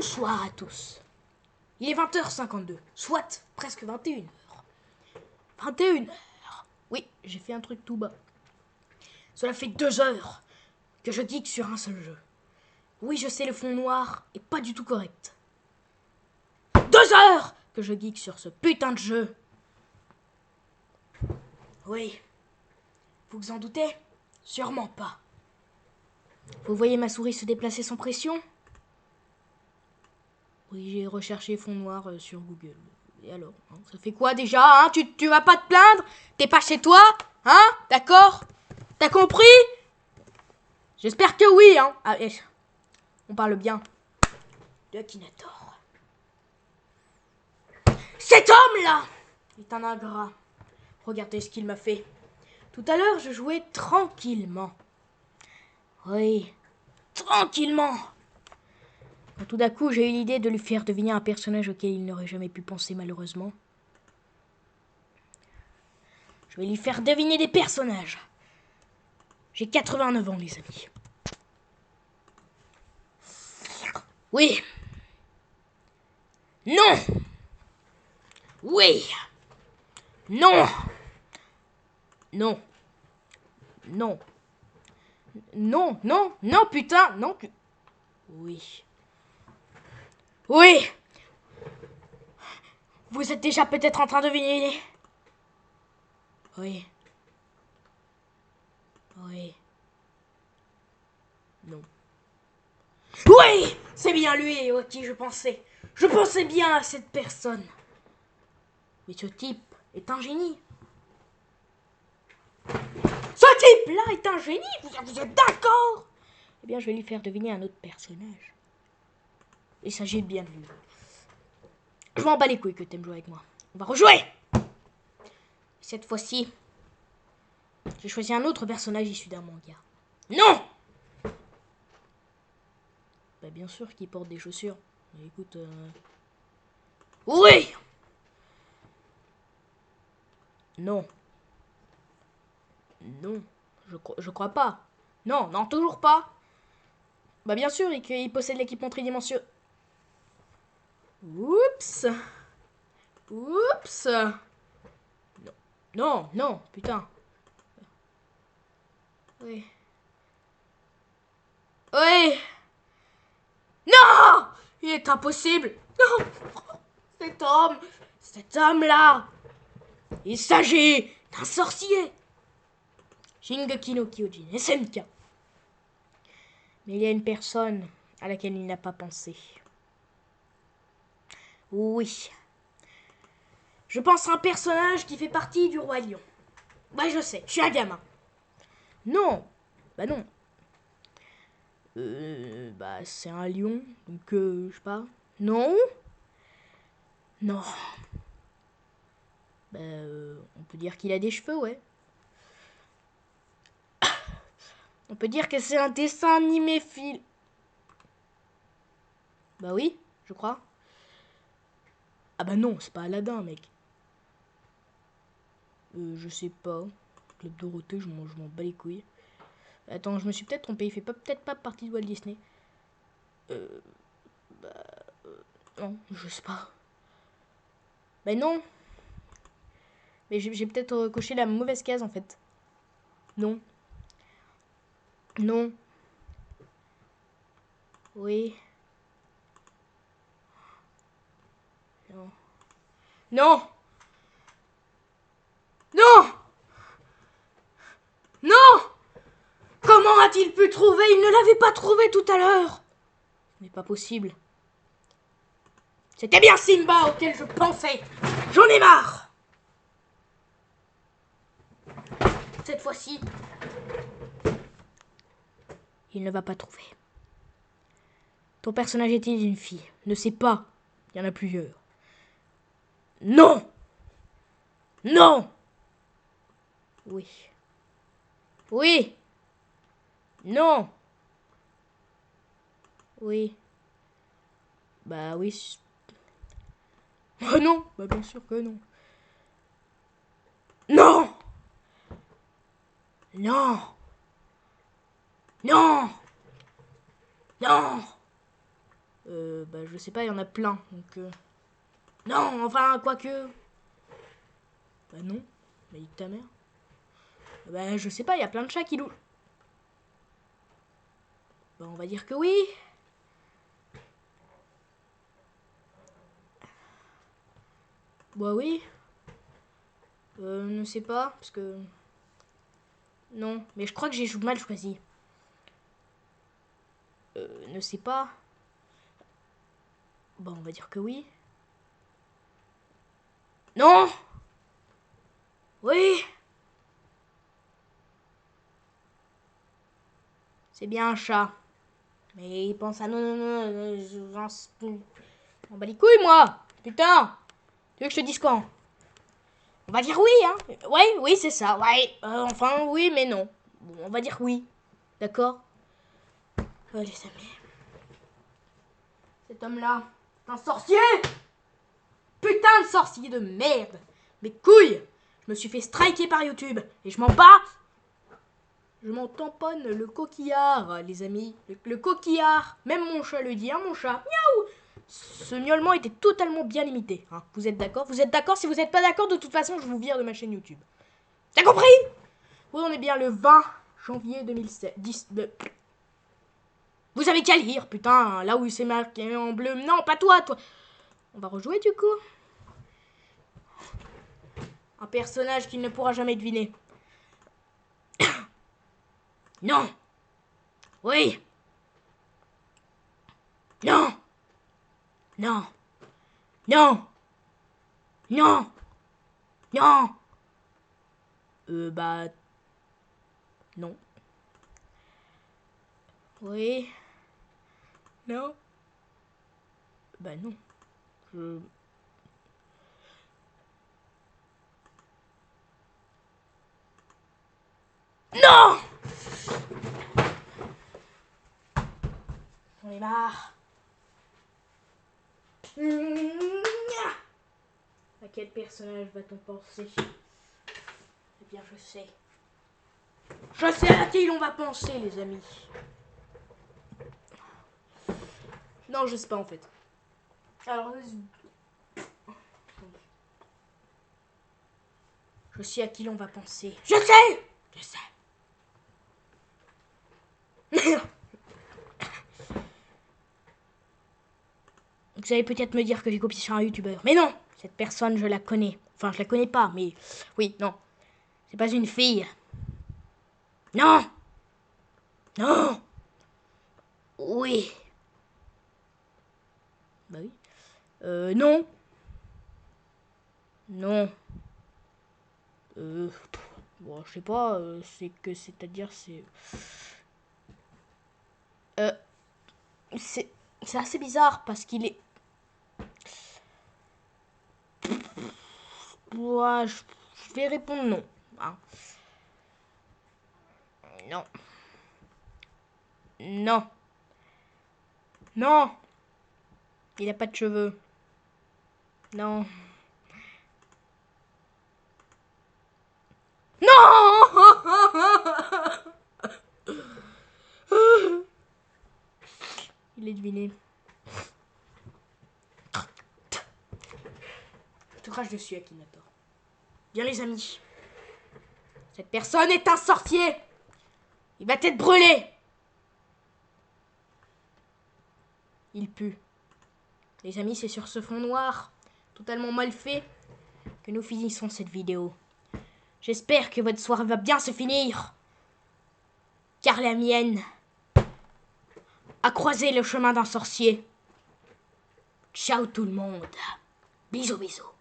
Bonsoir à tous. Il est 20h52, soit presque 21h. 21h. Oui, j'ai fait un truc tout bas. Cela fait 2 heures que je geek sur un seul jeu. Oui, je sais, le fond noir est pas du tout correct. 2 heures que je geek sur ce putain de jeu. Oui. Vous vous en doutez? Sûrement pas. Vous voyez ma souris se déplacer sans pression? Oui, j'ai recherché fond noir sur Google. Et alors, hein, ça fait quoi déjà, hein? Tu vas pas te plaindre? T'es pas chez toi? Hein? D'accord? T'as compris? J'espère que oui, hein? Ah, on parle bien de Akinator. Cet homme-là est un ingrat. Regardez ce qu'il m'a fait. Tout à l'heure, je jouais tranquillement. Oui, tranquillement. Quand tout d'un coup, j'ai eu l'idée de lui faire deviner un personnage auquel il n'aurait jamais pu penser, malheureusement. Je vais lui faire deviner des personnages. J'ai 89 ans, les amis. Oui. Non. Oui. Non. Non. Non. Non, non, non, putain, non. Oui. Oui. Vous êtes déjà peut-être en train de deviner. Oui. Oui. Non. Oui, c'est bien lui à qui je pensais. Je pensais bien à cette personne. Mais ce type est un génie. Ce type-là est un génie, vous êtes d'accord? Eh bien, je vais lui faire deviner un autre personnage. Il s'agit bien de lui. Je m'en bats les couilles que t'aimes jouer avec moi. On va rejouer. Cette fois-ci, j'ai choisi un autre personnage issu d'un manga. Non! Bah bien sûr qu'il porte des chaussures. Mais écoute... Oui! Non. Non. Je crois pas. Non, non, toujours pas. Bah bien sûr, il possède l'équipement tridimensionnel. Oups. Oups. Non. Non, non, putain. Oui. Oui. Non! Il est impossible. Non. Cet homme-là, il s'agit d'un sorcier. Shingeki no Kyojin, SNK. Mais il y a une personne à laquelle il n'a pas pensé. Oui. Je pense à un personnage qui fait partie du Roi Lion. Ouais, je sais, je suis un gamin. Non. Bah non. Bah c'est un lion, donc je sais pas. Non. Non. Bah on peut dire qu'il a des cheveux, ouais. On peut dire que c'est un dessin animé film. Bah oui, je crois. Ah bah non, c'est pas Aladdin, mec. Je sais pas. Club Dorothée, je m'en bats les couilles. Attends, je me suis peut-être trompé. Il fait peut-être pas partie de Walt Disney. Non, je sais pas. Mais non. Mais j'ai peut-être coché la mauvaise case, en fait. Non. Non. Oui. Non. Non. Non. Non. Comment a-t-il pu trouver? Il ne l'avait pas trouvé tout à l'heure. Ce n'est pas possible. C'était bien Simba auquel je pensais. J'en ai marre. Cette fois-ci, il ne va pas trouver. Ton personnage est-il une fille? Ne sais pas. Il y en a plusieurs. Non. Non. Oui. Oui. Non. Oui. Bah oui. Oh non. Bah bien sûr que non. Non. Non. Non. Non. Bah, je sais pas, il y en a plein. Donc, non, enfin, quoique. Bah, non. Mais nique ta mère. Bah, je sais pas, il y a plein de chats qui louent. Bah, on va dire que oui. Bah, oui. Ne sais pas, parce que. Non, mais je crois que j'ai mal choisi. Ne sais pas. Bah, on va dire que oui. Non! Oui! C'est bien un chat. Mais il pense à non, non, non, on bat les couilles, moi! Putain! Tu veux que je te dise quand? On va dire oui, hein? Ouais, oui, c'est ça, ouais. Enfin, oui, mais non. Bon, on va dire oui. D'accord? Les amis. Cet homme-là, c'est un sorcier! Putain de sorcier de merde! Mes couilles! Je me suis fait striker par YouTube et je m'en bats! Je m'en tamponne le coquillard, les amis. Le coquillard. Même mon chat le dit, hein, mon chat. Miaou! Ce miaulement était totalement bien limité. Hein. Vous êtes d'accord? Vous êtes d'accord? Si vous n'êtes pas d'accord, de toute façon, je vous vire de ma chaîne YouTube. T'as compris? Oui, on est bien le 20 janvier 2007. Vous avez qu'à lire, putain. Là où c'est marqué en bleu. Non, pas toi, toi. On va rejouer du coup. Un personnage qu'il ne pourra jamais deviner. Non. Oui. Non. Non. Non. Non. Non. Bah... Non. Oui. Non. Bah non. Je... Non! J'en ai marre. À quel personnage va-t-on penser? Eh bien, je sais. Je sais à qui l'on va penser, les amis. Non, je sais pas en fait. Alors, je sais à qui l'on va penser. Je sais! Je sais. Vous allez peut-être me dire que j'ai copié sur un youtubeur. Mais non! Cette personne, je la connais. Enfin, je la connais pas, mais... Oui, non. C'est pas une fille. Non! Non! Oui. Bah oui. Non. Non. Bon, je sais pas, c'est-à-dire, Euh, c'est assez bizarre parce qu'il est... Ouais, je vais répondre non. Hein. Non. Non. Non. Il a pas de cheveux. Non. Non. Il est deviné. Je te crache dessus, Akinator. Bien les amis. Cette personne est un sorcier. Il va être brûlé. Il pue. Les amis, c'est sur ce fond noir, totalement mal fait, que nous finissons cette vidéo. J'espère que votre soirée va bien se finir, car la mienne a croisé le chemin d'un sorcier. Ciao tout le monde. Bisous, bisous.